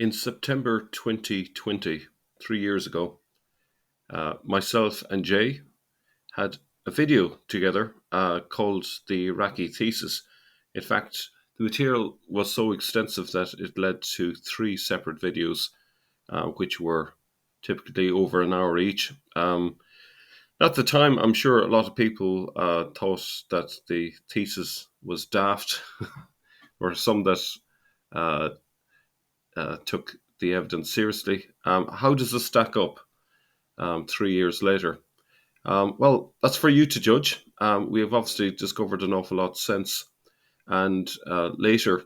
In September 2020, 3 years ago, myself and Jay had a video together called the Iraqi thesis. In fact, the material was so extensive that it led to three separate videos, which were typically over an hour each. At the time, I'm sure a lot of people thought that the thesis was daft, or some that uh, took the evidence seriously. How does this stack up 3 years later? Well, that's for you to judge. We have obviously discovered an awful lot since, and later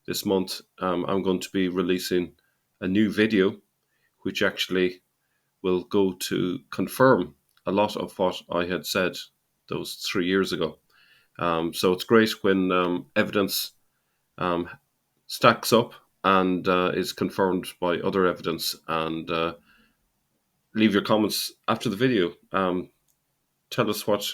this month, I'm going to be releasing a new video which actually will go to confirm a lot of what I had said those 3 years ago. So it's great when evidence um, stacks up and is confirmed by other evidence. And leave your comments after the video. Tell us what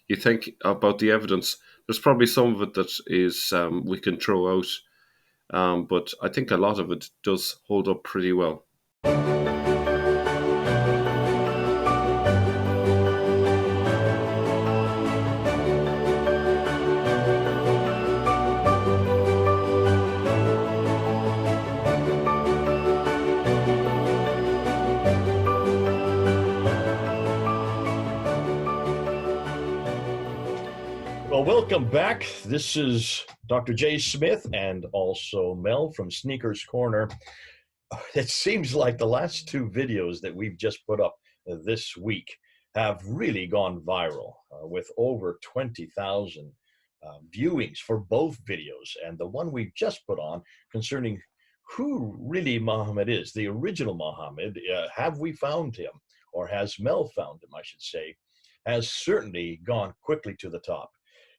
you think about the evidence. There's probably some of it that is we can throw out, but I think a lot of it does hold up pretty well. Well, welcome back. This is Dr. Jay Smith and also Mel from Sneakers Corner. It seems like the last two videos that we've just put up this week have really gone viral with over 20,000 viewings for both videos. And the one we just put on concerning who really Muhammad is, the original Muhammad, have we found him, or has Mel found him, I should say, has certainly gone quickly to the top.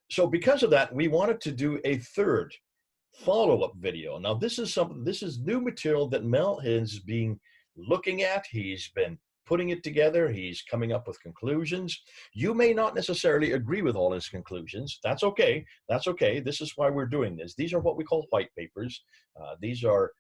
So because of that, we wanted to do a third follow-up video. Now, this is new material that Mel has been looking at. He's been putting it together. He's coming up with conclusions. You may not necessarily agree with all his conclusions. That's okay. That's okay. This is why we're doing this. These are what we call white papers. These are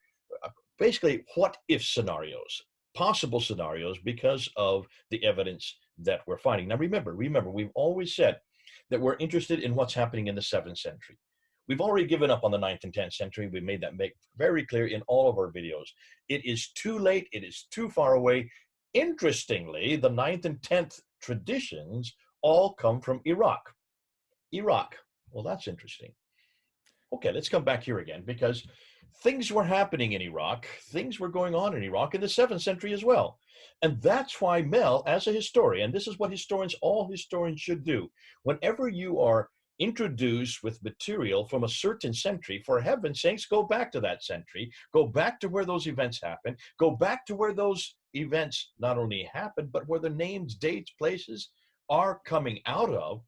basically what-if scenarios, possible scenarios because of the evidence that we're finding. Now, remember, we've always said that we're interested in what's happening in the 7th century. We've already given up on the 9th and 10th century. We made that very clear in all of our videos. It is too late. It is too far away. Interestingly, the 9th and 10th traditions all come from Iraq. Iraq. Well, that's interesting. Okay, let's come back here again, because things were happening in Iraq. Things were going on in Iraq in the 7th century as well. And that's why Mel, as a historian, this is what all historians should do. Whenever you are introduced with material from a certain century, for heaven's sakes, go back to that century, go back to where those events happened, go back to where those events not only happened, but where the names, dates, places are coming out of.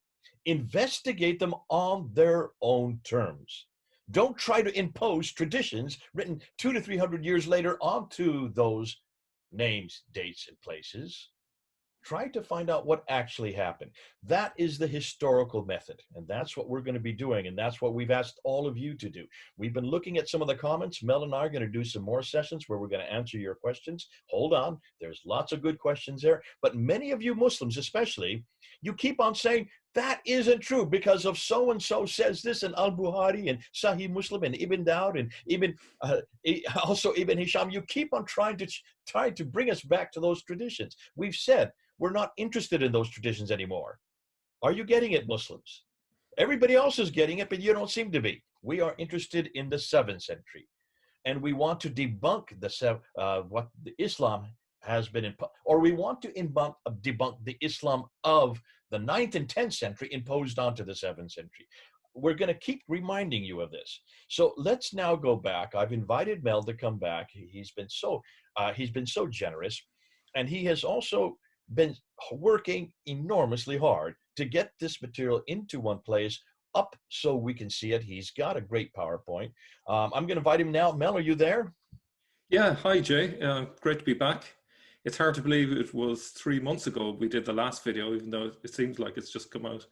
Investigate them on their own terms. Don't try to impose traditions written 200 to 300 years later onto those names, dates, and places. Try to find out what actually happened. That is the historical method, and that's what we're going to be doing, and that's what we've asked all of you to do. We've been looking at some of the comments. Mel and I are going to do some more sessions where we're going to answer your questions. Hold on, there's lots of good questions there, but many of you Muslims especially, you keep on saying, that isn't true because of so-and-so says this in Al-Bukhari and Sahih Muslim and Ibn Dawud and also Ibn Hisham. You keep on trying to bring us back to those traditions. We've said we're not interested in those traditions anymore. Are you getting it, Muslims? Everybody else is getting it, but you don't seem to be. We are interested in the 7th century, and we want to debunk what the Islam has been, or we want to debunk the Islam of the 9th and 10th century imposed onto the 7th century. We're going to keep reminding you of this. So let's now go back. I've invited Mel to come back. He's been so generous, and he has also been working enormously hard to get this material into one place, up so we can see it. He's got a great PowerPoint. I'm going to invite him now. Mel, are you there? Yeah, hi Jay. Great to be back. It's hard to believe it was 3 months ago we did the last video, even though it seems like it's just come out.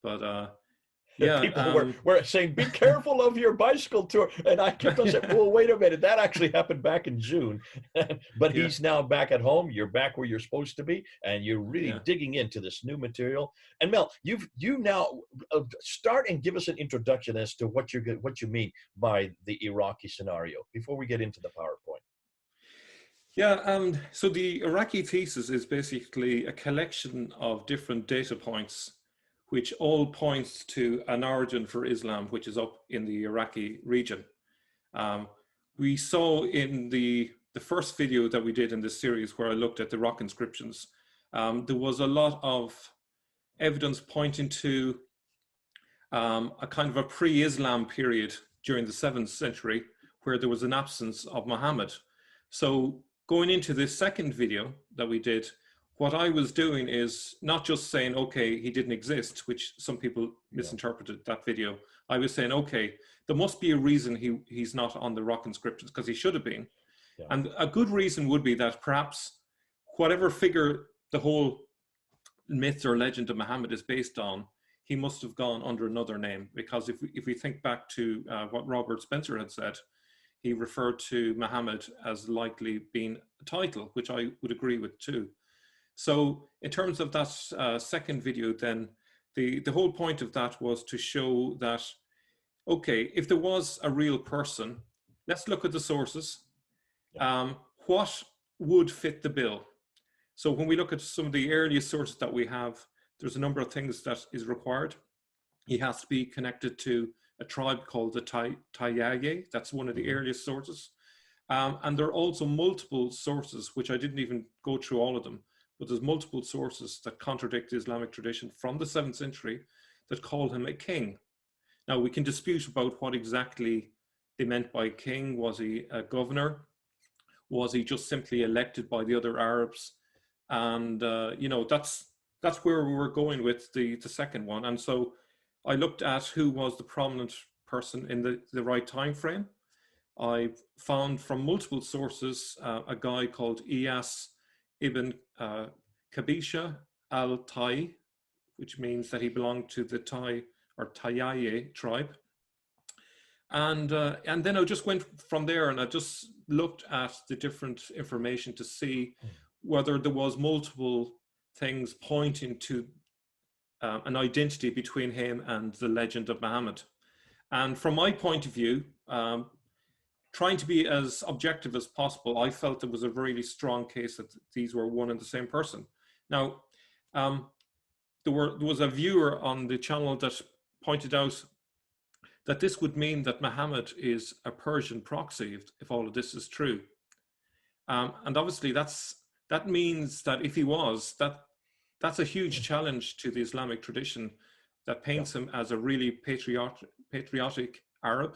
But Yeah. People were saying, be careful of your bicycle tour. And I kept on saying, well, wait a minute. That actually happened back in June. But Yeah. he's now back at home. You're back where you're supposed to be. And you're really Yeah. digging into this new material. And Mel, you now start and give us an introduction as to what you mean by the Iraqi scenario before we get into the PowerPoint. Yeah, so the Iraqi thesis is basically a collection of different data points, which all points to an origin for Islam, which is up in the Iraqi region. We saw in the first video that we did in this series, where I looked at the rock inscriptions, there was a lot of evidence pointing to a kind of a pre-Islam period during the 7th century, where there was an absence of Muhammad. So going into this second video that we did, what I was doing is not just saying, okay, he didn't exist, which some people misinterpreted that video. I was saying, okay, there must be a reason he's not on the rock inscriptions, because he should have been. Yeah. And a good reason would be that perhaps whatever figure the whole myth or legend of Muhammad is based on, he must have gone under another name. Because if we think back to what Robert Spencer had said, he referred to Muhammad as likely being a title, which I would agree with too. So in terms of that second video, then the whole point of that was to show that, okay, if there was a real person, let's look at the sources. What would fit the bill? So when we look at some of the earliest sources that we have, there's a number of things that is required. He has to be connected to a tribe called the Tayaye. That's one of the earliest sources. And there are also multiple sources, which I didn't even go through all of them, but there's multiple sources that contradict the Islamic tradition from the 7th century that call him a king. Now, we can dispute about what exactly they meant by king. Was he a governor? Was he just simply elected by the other Arabs? And, that's where we're going with the second one. And so I looked at who was the prominent person in the right time frame. I found from multiple sources a guy called Iyas ibn Kabisha al-Tai, which means that he belonged to the Tai or Tayaye tribe. And then I just went from there, and I just looked at the different information to see whether there was multiple things pointing to an identity between him and the legend of Muhammad. And from my point of view, trying to be as objective as possible, I felt it was a really strong case that these were one and the same person. Now, there was a viewer on the channel that pointed out that this would mean that Muhammad is a Persian proxy if all of this is true. And obviously that means that if he was, that's a huge challenge to the Islamic tradition that paints him as a really patriotic Arab.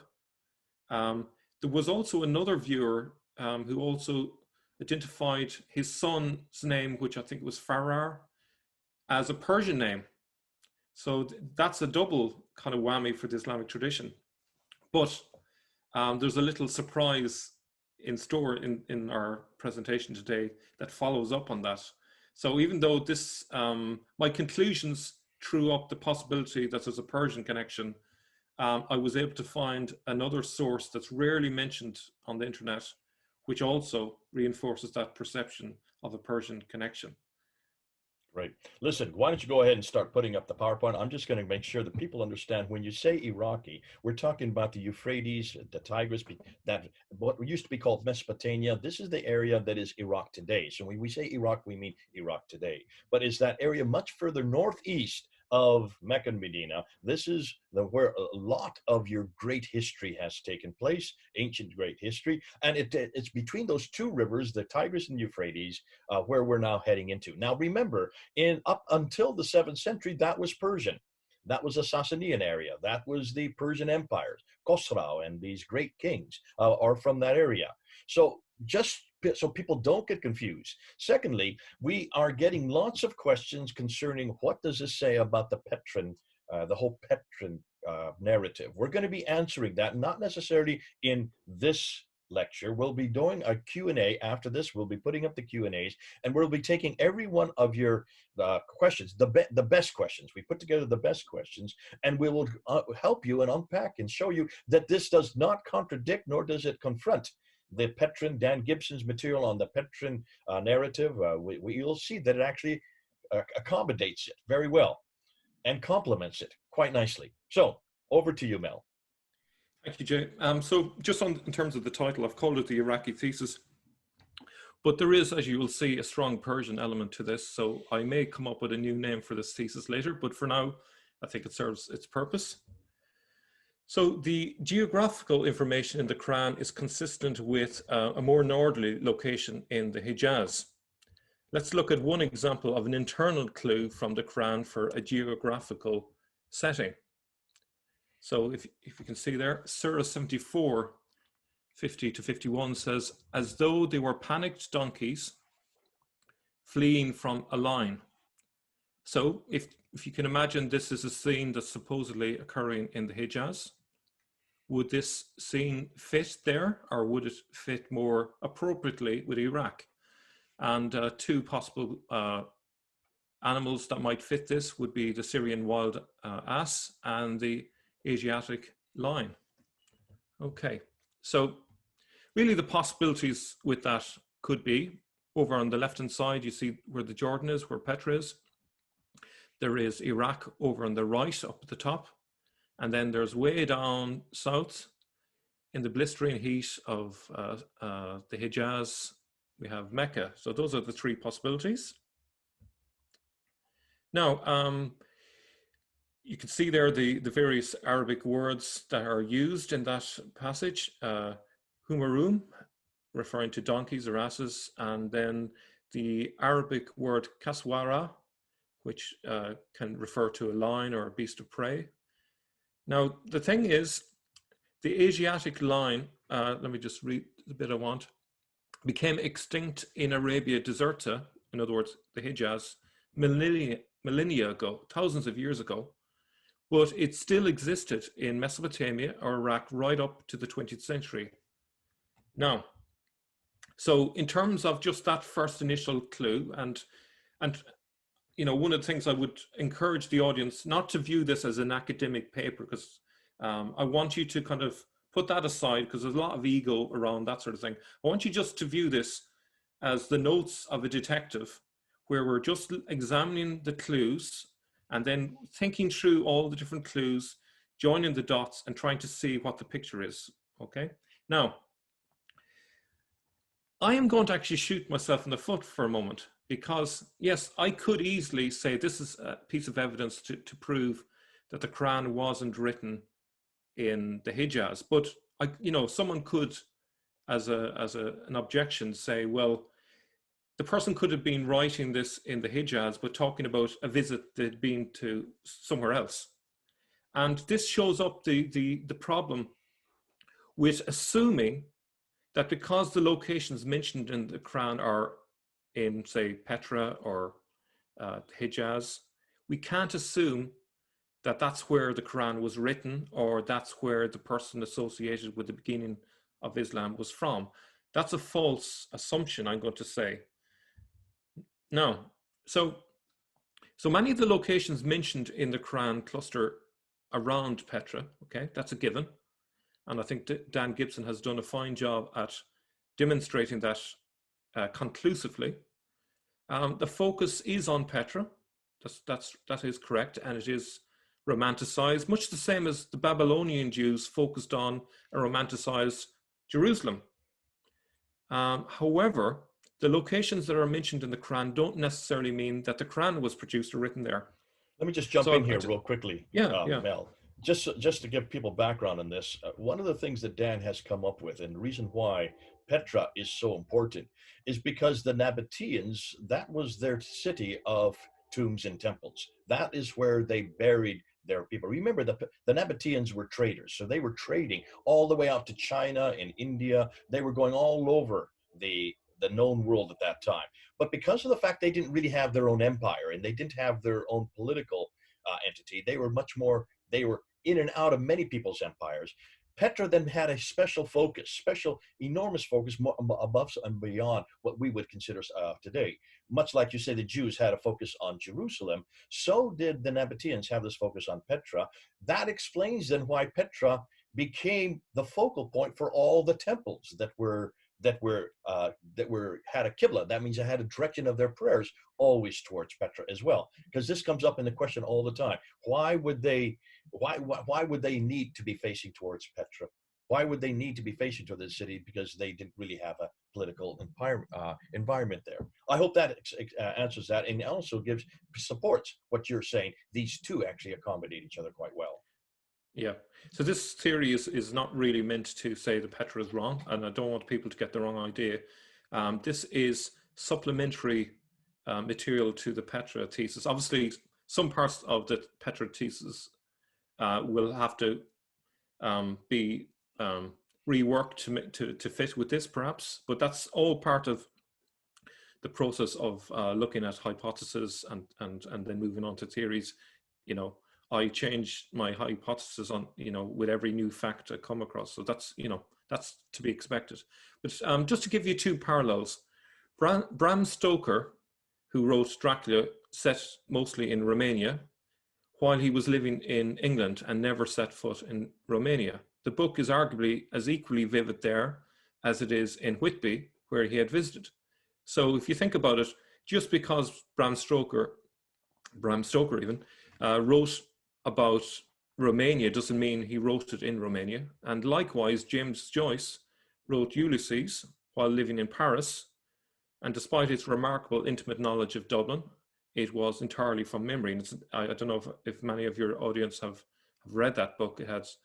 There was also another viewer who also identified his son's name, which I think was Farar, as a Persian name. So that's a double kind of whammy for the Islamic tradition. But there's a little surprise in store in our presentation today that follows up on that. So even though this, my conclusions threw up the possibility that there's a Persian connection, I was able to find another source that's rarely mentioned on the internet, which also reinforces that perception of a Persian connection. Right. Listen, why don't you go ahead and start putting up the PowerPoint? I'm just going to make sure that people understand when you say Iraqi, we're talking about the Euphrates, the Tigris, that what used to be called Mesopotamia. This is the area that is Iraq today. So when we say Iraq, we mean Iraq today. But it's that area much further northeast of Mecca and Medina. This is where a lot of your great history has taken place, ancient great history. And it's between those two rivers, the Tigris and Euphrates, where we're now heading into. Now, remember, up until the 7th century, that was Persian. That was a Sasanian area. That was the Persian empires. Khosrau and these great kings are from that area. So just so people don't get confused. Secondly, we are getting lots of questions concerning what does this say about the Petran, the whole Petran narrative. We're going to be answering that, not necessarily in this lecture, we'll be doing a Q&A after this. We'll be putting up the Q&As, and we'll be taking every one of your questions, the best questions. We put together the best questions, and we will help you and unpack and show you that this does not contradict, nor does it confront the Petrin, Dan Gibson's material on the Petrin narrative. You'll see that it actually accommodates it very well and complements it quite nicely. So over to you, Mel. Thank you, Jay. So just in terms of the title, I've called it the Iraqi thesis, but there is, as you will see, a strong Persian element to this. So I may come up with a new name for this thesis later, but for now, I think it serves its purpose. So the geographical information in the Quran is consistent with a more northerly location in the Hijaz. Let's look at one example of an internal clue from the Quran for a geographical setting. So if you can see there, Surah 74, 50 to 51 says, as though they were panicked donkeys fleeing from a lion. So if you can imagine, this is a scene that's supposedly occurring in the Hijaz. Would this scene fit there, or would it fit more appropriately with Iraq? And two possible animals that might fit this would be the Syrian wild ass and the Asiatic lion. Okay, so really the possibilities with that could be, over on the left-hand side, you see where the Jordan is, where Petra is. There is Iraq over on the right, up at the top. And then there's way down south, in the blistering heat of the Hijaz, we have Mecca. So those are the three possibilities. Now, you can see there the various Arabic words that are used in that passage. Humarum, referring to donkeys or asses, and then the Arabic word kaswara, which can refer to a lion or a beast of prey. Now, the thing is, the Asiatic lion, let me just read the bit I want, became extinct in Arabia Deserta, in other words, the Hijaz, millennia ago, thousands of years ago, but it still existed in Mesopotamia or Iraq right up to the 20th century. Now, so in terms of just that first initial clue, and you know, one of the things I would encourage the audience not to view this as an academic paper, because I want you to kind of put that aside, because there's a lot of ego around that sort of thing. I want you just to view this as the notes of a detective, where we're just examining the clues and then thinking through all the different clues, joining the dots and trying to see what the picture is, okay? Now, I am going to actually shoot myself in the foot for a moment, because yes, I could easily say this is a piece of evidence to prove that the Quran wasn't written in the Hijaz, but you know, someone could, as an objection, say, well, the person could have been writing this in the Hijaz, but talking about a visit they'd been to somewhere else. And this shows up the problem with assuming that because the locations mentioned in the Quran are in, say, Petra or Hijaz, we can't assume that that's where the Quran was written, or that's where the person associated with the beginning of Islam was from. That's a false assumption, I'm going to say. Now, so many of the locations mentioned in the Quran cluster around Petra, okay, that's a given. And I think Dan Gibson has done a fine job at demonstrating that conclusively. The focus is on Petra, that is correct, and it is romanticized, much the same as the Babylonian Jews focused on and romanticized Jerusalem. However, the locations that are mentioned in the Quran don't necessarily mean that the Quran was produced or written there. Let me just jump in here real quickly, yeah. Mel. Just to give people background on this, one of the things that Dan has come up with, and the reason why Petra is so important, is because the Nabateans, that was their city of tombs and temples. That is where they buried their people. Remember, the Nabateans were traders, so they were trading all the way out to China and India. They were going all over the known world at that time. But because of the fact they didn't really have their own empire and they didn't have their own political entity, they were much more, they were in and out of many people's empires. Petra then had a special focus, special, enormous focus above and beyond what we would consider today. Much like you say the Jews had a focus on Jerusalem, so did the Nabateans have this focus on Petra. That explains then why Petra became the focal point for all the temples that had a qibla. That means they had a direction of their prayers always towards Petra as well. Because this comes up in the question all the time: why would they need to be facing towards Petra? Why would they need to be facing toward the city? Because they didn't really have a political environment there. I hope that answers that, and also supports what you're saying. These two actually accommodate each other quite well. Yeah. So this theory is not really meant to say that Petra is wrong, and I don't want people to get the wrong idea. This is supplementary material to the Petra thesis. Obviously, some parts of the Petra thesis will have to be reworked to fit with this, perhaps, but that's all part of the process of looking at hypotheses and then moving on to theories. I change my hypothesis on, with every new fact I come across. So that's to be expected. But just to give you two parallels, Bram Stoker, who wrote Dracula, set mostly in Romania, while he was living in England and never set foot in Romania. The book is arguably as equally vivid there as it is in Whitby, where he had visited. So if you think about it, just because Bram Stoker even, wrote about Romania doesn't mean he wrote it in Romania. And likewise, James Joyce wrote Ulysses while living in Paris. And despite his remarkable intimate knowledge of Dublin, it was entirely from memory. And I don't know if many of your audience have read that book. It has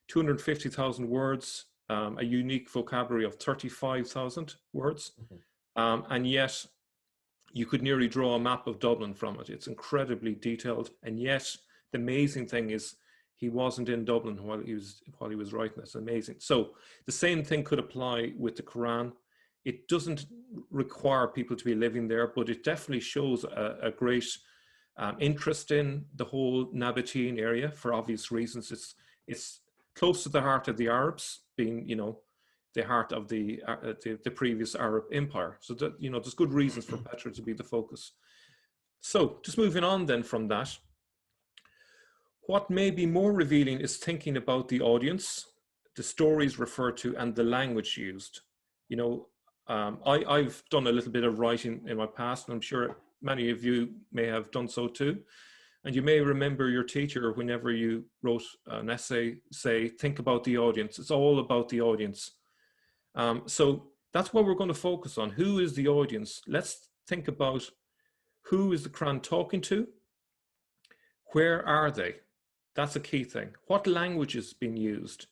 250,000 words, a unique vocabulary of 35,000 words. And yet you could nearly draw a map of Dublin from it. It's incredibly detailed. And yet the amazing thing is he wasn't in Dublin while he was writing this. Amazing. So the same thing could apply with the Quran. It doesn't require people to be living there, but it definitely shows a great interest in the whole Nabatean area for obvious reasons. It's close to the heart of the Arabs, being the heart of the previous Arab empire. So that there's good reasons for Petra to be the focus. So just moving on then from that, what may be more revealing is thinking about the audience, the stories referred to, and the language used. I've done a little bit of writing in my past, and I'm sure many of you may have done so too. And you may remember your teacher, whenever you wrote an essay, say, think about the audience. It's all about the audience. So that's what we're going to focus on. Who is the audience? Let's think about who is the Quran talking to? Where are they? That's a key thing. What language is being used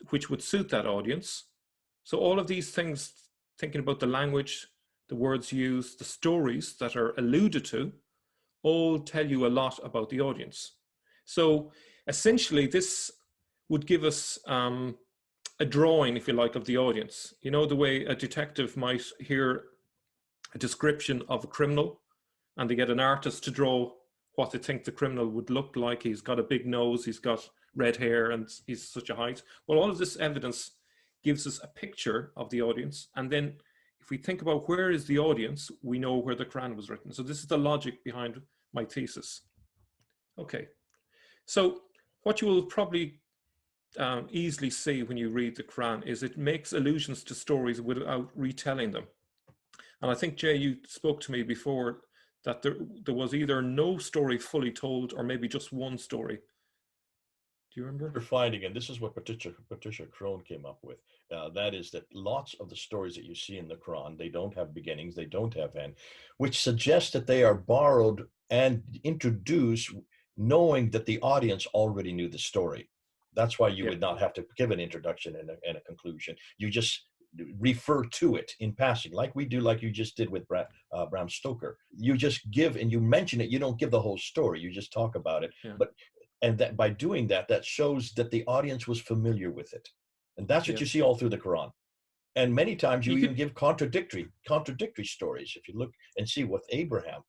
which would suit that audience? So all of these things, thinking about the language, the words used, the stories that are alluded to, all tell you a lot about the audience. So essentially this would give us a drawing, if you like, of the audience. The way a detective might hear a description of a criminal and they get an artist to draw what they think the criminal would look like. He's got a big nose, he's got red hair, and he's such a height. Well, all of this evidence gives us a picture of the audience. And then if we think about where is the audience, we know where the Quran was written. So this is the logic behind my thesis. Okay, so what you will probably easily see when you read the Quran is it makes allusions to stories without retelling them. And I think, Jay, you spoke to me before that there was either no story fully told or maybe just one story. Do you remember? We're finding, and this is what Patricia Crone came up with, that is that lots of the stories that you see in the Quran, they don't have beginnings, they don't have end, which suggests that they are borrowed and introduced knowing that the audience already knew the story. That's why you would not have to give an introduction and a conclusion. You just refer to it in passing, like we do, like you just did with Bram Stoker. You just give and you mention it. You don't give the whole story. You just talk about it. And that by doing that, that shows that the audience was familiar with it. And that's what you see all through the Quran. And many times you even give contradictory stories. If you look and see with Abraham,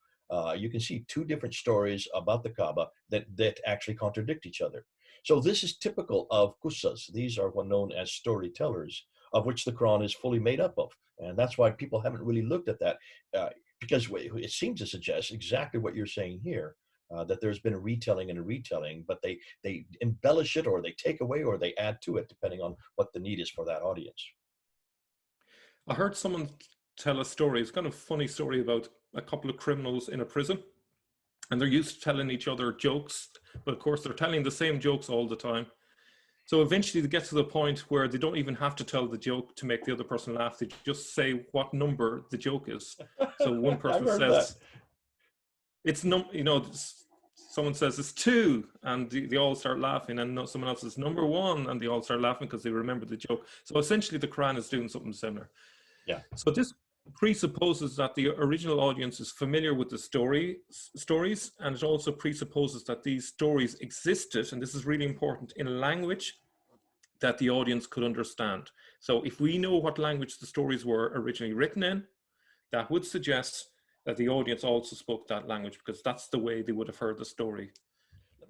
you can see two different stories about the Kaaba that actually contradict each other. So this is typical of qusas. These are what known as storytellers, of which the Quran is fully made up of. And that's why people haven't really looked at that, because it seems to suggest exactly what you're saying here, that there's been a retelling and a retelling, but they embellish it, or they take away, or they add to it, depending on what the need is for that audience. I heard someone tell a story. It's kind of a funny story about a couple of criminals in a prison, and they're used to telling each other jokes, but of course they're telling the same jokes all the time. So eventually they get to the point where they don't even have to tell the joke to make the other person laugh. They just say what number the joke is. So one person says, it's someone says it's 2, and they all start laughing, and someone else says number 1, and they all start laughing because they remember the joke. So essentially the Quran is doing something similar. Yeah. So this presupposes that the original audience is familiar with the stories, and it also presupposes that these stories existed, and this is really important, in a language that the audience could understand. So if we know what language the stories were originally written in, that would suggest that the audience also spoke that language, because that's the way they would have heard the story.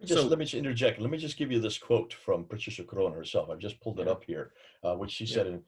Let me just interject. Let me just give you this quote from Patricia Corona herself. I've just pulled it up here, which she said in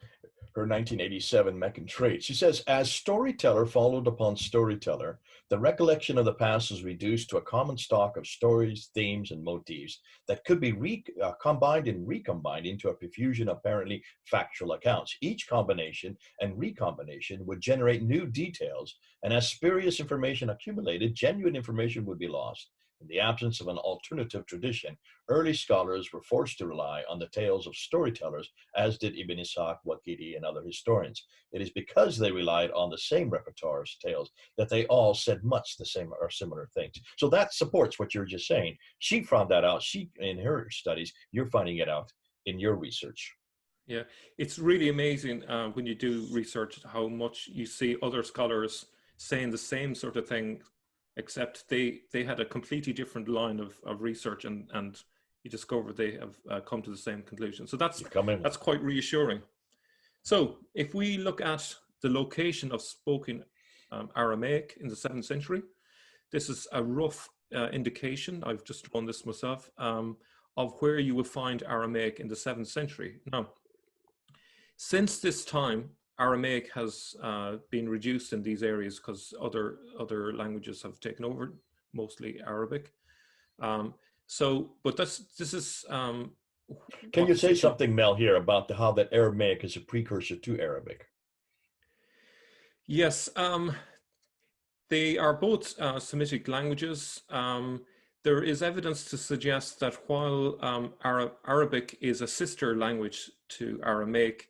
her 1987 Meccan Trade. She says, as storyteller followed upon storyteller, the recollection of the past is reduced to a common stock of stories, themes, and motifs that could be combined and recombined into a profusion of apparently factual accounts. Each combination and recombination would generate new details, and as spurious information accumulated, genuine information would be lost. In the absence of an alternative tradition, early scholars were forced to rely on the tales of storytellers, as did Ibn Ishaq, Waqidi, and other historians. It is because they relied on the same repertoire of tales that they all said much the same or similar things. So that supports what you're just saying. She found that out. In her studies, you're finding it out in your research. Yeah, it's really amazing when you do research how much you see other scholars saying the same sort of thing, except they had a completely different line of research, and you discover they have come to the same conclusion. So that's quite reassuring. So if we look at the location of spoken Aramaic in the 7th century, this is a rough indication, I've just drawn this myself, of where you would find Aramaic in the 7th century. Now, since this time, Aramaic has been reduced in these areas because other languages have taken over, mostly Arabic. But this is. Can you say something, Mel, here about how that Aramaic is a precursor to Arabic? Yes, they are both Semitic languages. There is evidence to suggest that while Arabic is a sister language to Aramaic,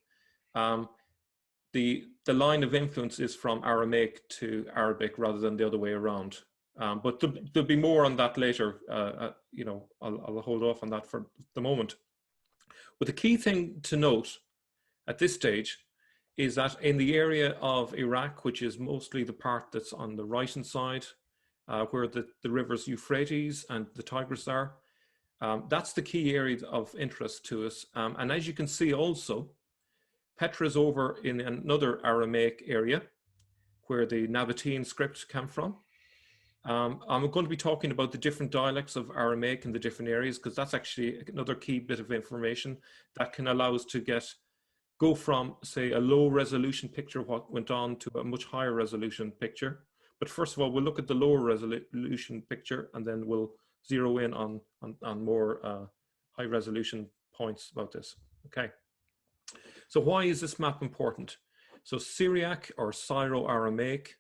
the line of influence is from Aramaic to Arabic rather than the other way around. But there'll be more on that later. I'll hold off on that for the moment. But the key thing to note at this stage is that in the area of Iraq, which is mostly the part that's on the right-hand side, where the rivers Euphrates and the Tigris are, that's the key area of interest to us. And as you can see also, Petra is over in another Aramaic area where the Nabatean script came from. I'm going to be talking about the different dialects of Aramaic in the different areas, because that's actually another key bit of information that can allow us to go from, say, a low resolution picture, what went on, to a much higher resolution picture. But first of all, we'll look at the lower resolution picture, and then we'll zero in on more high resolution points about this. Okay. So why is this map important? So Syriac or Syro-Aramaic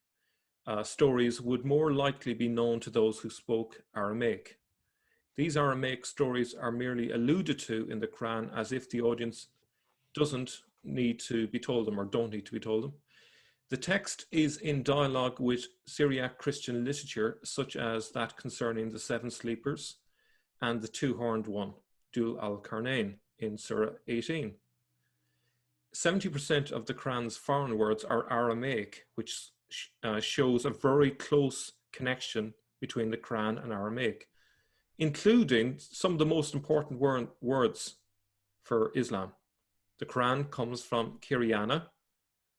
stories would more likely be known to those who spoke Aramaic. These Aramaic stories are merely alluded to in the Quran as if the audience doesn't need to be told them, or don't need to be told them. The text is in dialogue with Syriac Christian literature, such as that concerning the 7 sleepers and the 2-horned one, Dul al-Qarnayn, in Surah 18. 70% of the Quran's foreign words are Aramaic, which shows a very close connection between the Quran and Aramaic, including some of the most important words for Islam. The Quran comes from Kiryana,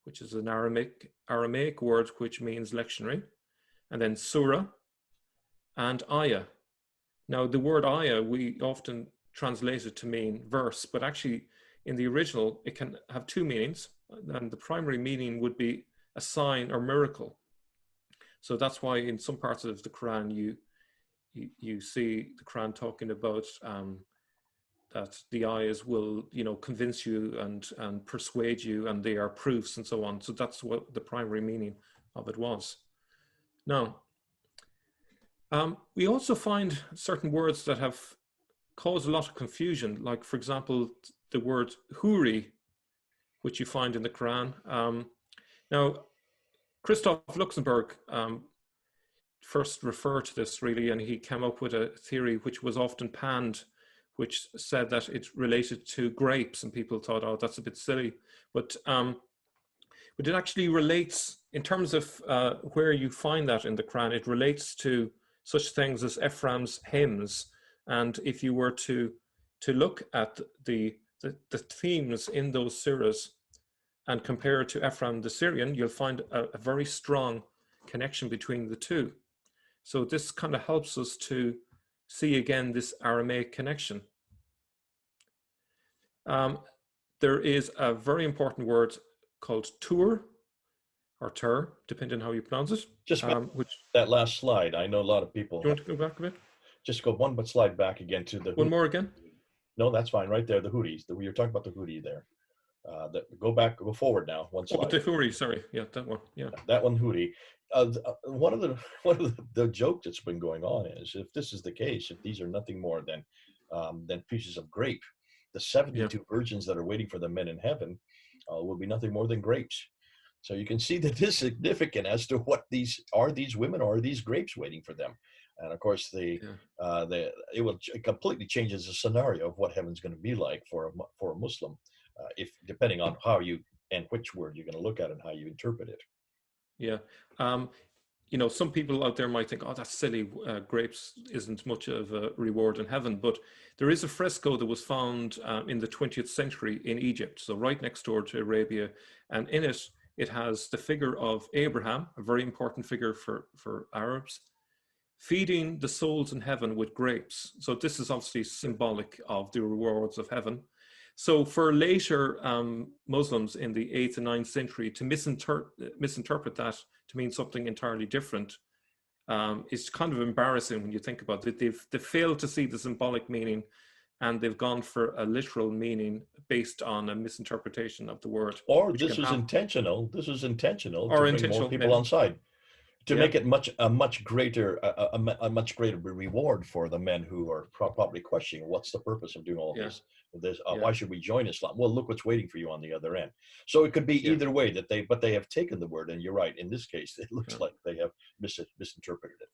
which is an Aramaic word which means lectionary, and then surah and ayah. Now, the word ayah we often translated to mean verse, but actually in the original, it can have two meanings. And the primary meaning would be a sign or miracle. So that's why in some parts of the Quran, you see the Quran talking about that the ayahs will, convince you and persuade you, and they are proofs and so on. So that's what the primary meaning of it was. Now, we also find certain words that have caused a lot of confusion, like, for example, the word huri, which you find in the Quran. Now, Christoph Luxemburg first referred to this, really, and he came up with a theory which was often panned, which said that it related to grapes, and people thought, oh, that's a bit silly. But it actually relates, in terms of where you find that in the Quran, it relates to such things as Ephraim's hymns. And if you were to look at the themes in those surahs and compare it to Ephraim the Syrian, you'll find a very strong connection between the two. So this kind of helps us to see again this Aramaic connection. There is a very important word called tur, or tur, depending on how you pronounce it. Just that last slide. I know a lot of people. Do you want to go back a bit? Just go one slide back again to the. One more again? No, that's fine. Right there, the huris. We were talking about the huri there. Go forward now. One slide. Oh, the huri. Sorry, yeah, that one. Yeah, that one huri. One of the joke that's been going on is, if this is the case, if these are nothing more than pieces of grape, the 72 virgins that are waiting for the men in heaven will be nothing more than grapes. So you can see that this is significant as to what these women, or are these grapes waiting for them? And of course, it completely changes the scenario of what heaven's going to be like for a Muslim, if depending on how you and which word you're going to look at and how you interpret it. Yeah. Some people out there might think, oh, that's silly. Grapes isn't much of a reward in heaven. But there is a fresco that was found in the 20th century in Egypt, so right next door to Arabia. And in it, it has the figure of Abraham, a very important figure for Arabs, feeding the souls in heaven with grapes. So this is obviously symbolic of the rewards of heaven. So for later Muslims in the 8th and 9th century to misinterpret that to mean something entirely different is kind of embarrassing when you think about it. They've failed to see the symbolic meaning, and they've gone for a literal meaning based on a misinterpretation of the word. Or this is intentional. This is intentional to bring more people maybe on side, to make it a much greater reward for the men who are probably questioning, what's the purpose of doing all this? Why should we join Islam? Well, look what's waiting for you on the other end. So it could be either way but they have taken the word, and you're right. In this case, it looks like they have misinterpreted it.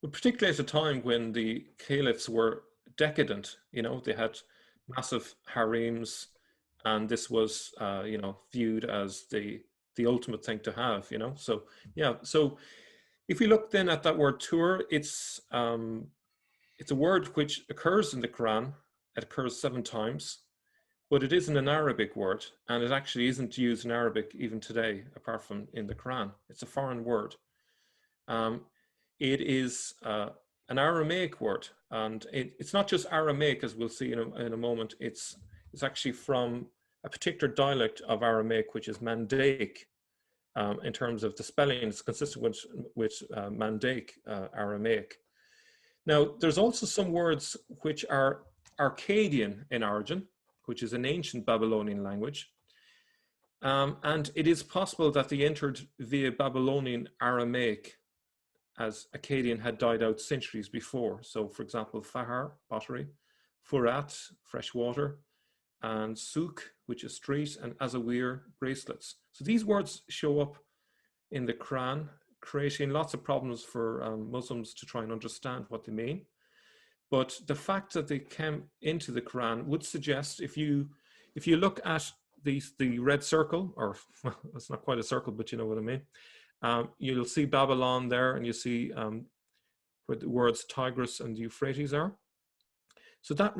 But particularly at a time when the caliphs were decadent, they had massive harems, and this was, viewed as the ultimate thing to have, So, yeah. So if we look then at that word tur, it's a word which occurs in the Quran. It occurs 7 times, but it isn't an Arabic word, and it actually isn't used in Arabic even today, apart from in the Quran. It's a foreign word. It is an Aramaic word, and it's not just Aramaic, as we'll see in a moment. It's actually from a particular dialect of Aramaic, which is Mandaic. In terms of the spelling, it's consistent with Mandaic Aramaic. Now, there's also some words which are Akkadian in origin, which is an ancient Babylonian language. And it is possible that they entered via Babylonian Aramaic, as Akkadian had died out centuries before. So, for example, Fahar, pottery, Furat, fresh water, and Souk, which is street, and Azawir, bracelets. So these words show up in the Quran, creating lots of problems for Muslims to try and understand what they mean. But the fact that they came into the Quran would suggest, if you look at the red circle, or well, it's not quite a circle, but you know what I mean. You'll see Babylon there, and you see where the words Tigris and Euphrates are. So that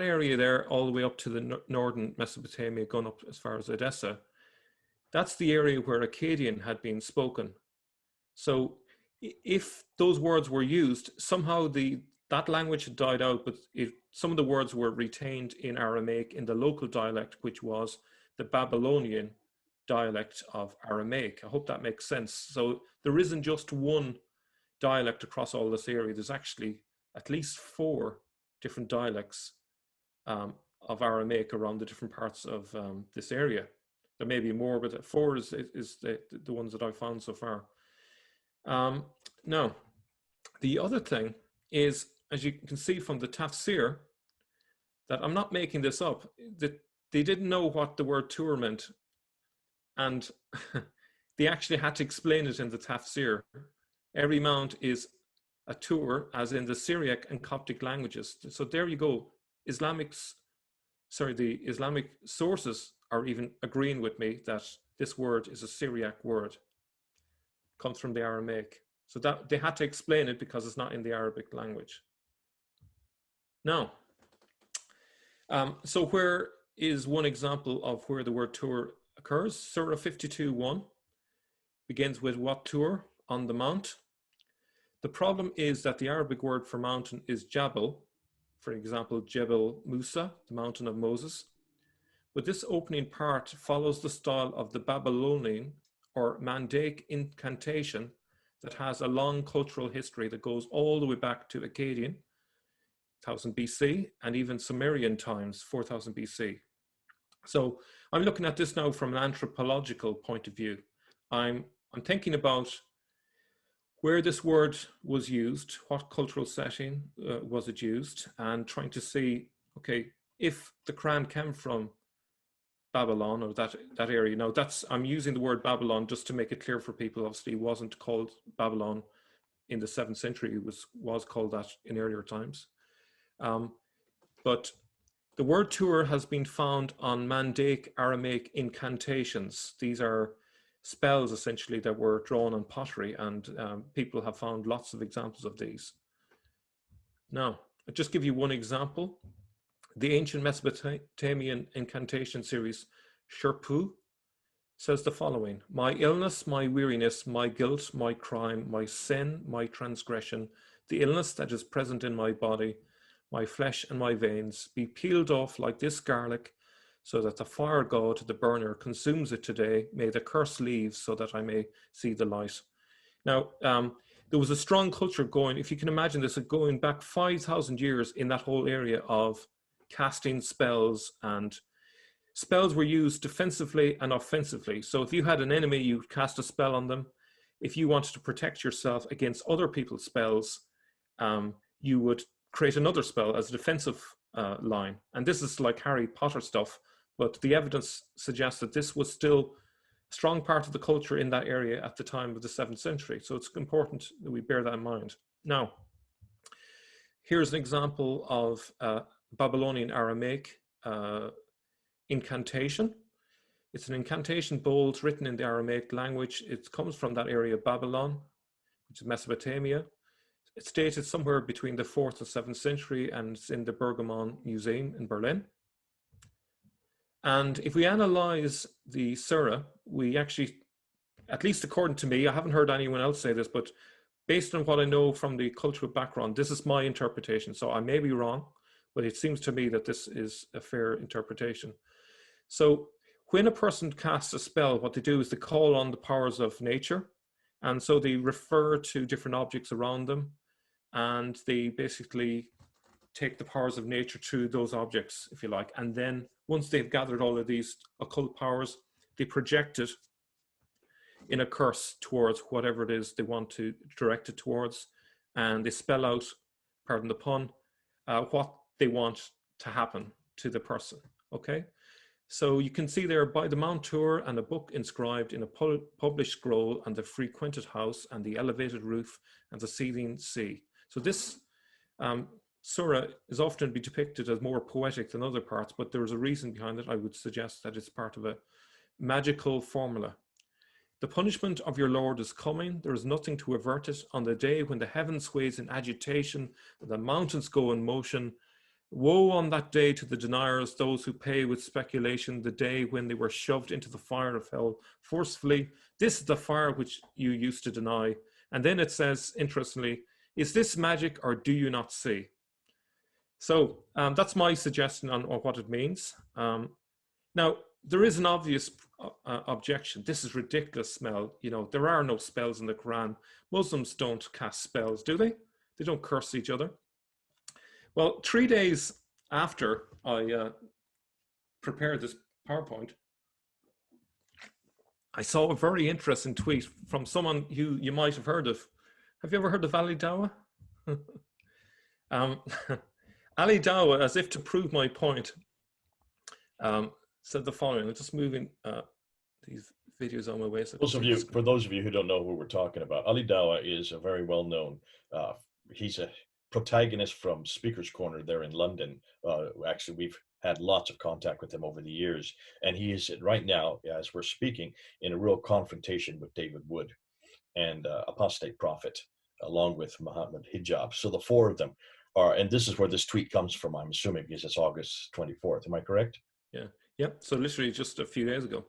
area there, all the way up to the northern Mesopotamia, going up as far as Edessa, that's the area where Akkadian had been spoken. So if those words were used, somehow that language had died out, but some of the words were retained in Aramaic in the local dialect, which was the Babylonian dialect of Aramaic. I hope that makes sense. So there isn't just one dialect across all this area. There's actually at least 4 different dialects of Aramaic around the different parts of this area. There may be more, but 4 is the ones that I've found so far. Now, the other thing is, as you can see from the tafsir, that I'm not making this up, that they didn't know what the word tour meant, and they actually had to explain it in the tafsir. Every mount is a tour, as in the Syriac and Coptic languages. So there you go. The Islamic sources are even agreeing with me that this word is a Syriac word. It comes from the Aramaic. So that they had to explain it because it's not in the Arabic language. Now, so where is one example of where the word tour occurs? Surah 52:1 begins with what tour? On the mount. The problem is that the Arabic word for mountain is Jabal, for example, Jebel Musa, the mountain of Moses. But this opening part follows the style of the Babylonian or Mandaic incantation that has a long cultural history that goes all the way back to Akkadian, 1000 BC, and even Sumerian times, 4000 BC. So I'm looking at this now from an anthropological point of view. I'm thinking about where this word was used, what cultural setting was it used, and trying to see, okay, if the Quran came from Babylon or that area. Now I'm using the word Babylon just to make it clear for people. Obviously, it wasn't called Babylon in the 7th century. It was called that in earlier times. But the word tour has been found on Mandaic Aramaic incantations. These are spells essentially that were drawn on pottery, and people have found lots of examples of these. Now, I'll just give you one example. The ancient Mesopotamian incantation series, Sherpu, says the following: my illness, my weariness, my guilt, my crime, my sin, my transgression, the illness that is present in my body, my flesh and my veins, be peeled off like this garlic, so that the fire god, the burner, consumes it today. May the curse leave so that I may see the light. Now, there was a strong culture going, if you can imagine this, going back 5,000 years in that whole area of casting spells, and spells were used defensively and offensively. So if you had an enemy, you cast a spell on them. If you wanted to protect yourself against other people's spells, you would create another spell as a defensive line. And this is like Harry Potter stuff, but the evidence suggests that this was still a strong part of the culture in that area at the time of the 7th century. So it's important that we bear that in mind. Now, here's an example of Babylonian Aramaic incantation. It's an incantation bold written in the Aramaic language. It comes from that area of Babylon, which is Mesopotamia. It's dated somewhere between the 4th and 7th century, and it's in the Bergman Museum in Berlin. And if we analyze the surah, we actually, at least according to me, I haven't heard anyone else say this, but based on what I know from the cultural background, this is my interpretation. So I may be wrong, but it seems to me that this is a fair interpretation. So when a person casts a spell, what they do is they call on the powers of nature. And so they refer to different objects around them, and they basically take the powers of nature to those objects, if you like. And then once they've gathered all of these occult powers, they project it in a curse towards whatever it is they want to direct it towards. And they spell out, pardon the pun, what they want to happen to the person, okay? So you can see there, by the Mount Tour, and a book inscribed in a published scroll, and the frequented house, and the elevated roof, and the seething sea. So this surah is often be depicted as more poetic than other parts, but there is a reason behind it. I would suggest that it's part of a magical formula. The punishment of your Lord is coming. There is nothing to avert it. On the day when the heaven sways in agitation, and the mountains go in motion, woe on that day to the deniers, those who pay with speculation, the day when they were shoved into the fire of hell forcefully. This is the fire which you used to deny. And then it says, interestingly, is this magic or do you not see? So that's my suggestion on what it means. Now, there is an obvious objection. This is ridiculous, Mel. You know, there are no spells in the Quran. Muslims don't cast spells, do they? They don't curse each other. Well, 3 days after I prepared this PowerPoint, I saw a very interesting tweet from someone who you might have heard of. Have you ever heard of Ali Dawah? Ali Dawah, as if to prove my point, said the following. I'm just moving these videos on my way. So for those of you who don't know who we're talking about, Ali Dawah is a very well-known, he's a protagonist from Speaker's Corner there in London. Actually, we've had lots of contact with him over the years, and he is right now, as we're speaking, in a real confrontation with David Wood and apostate prophet, along with Muhammad Hijab. So the four of them are, and this is where this tweet comes from, I'm assuming, because it's August 24th. Am I correct? Yeah. Yep. So literally just a few days ago.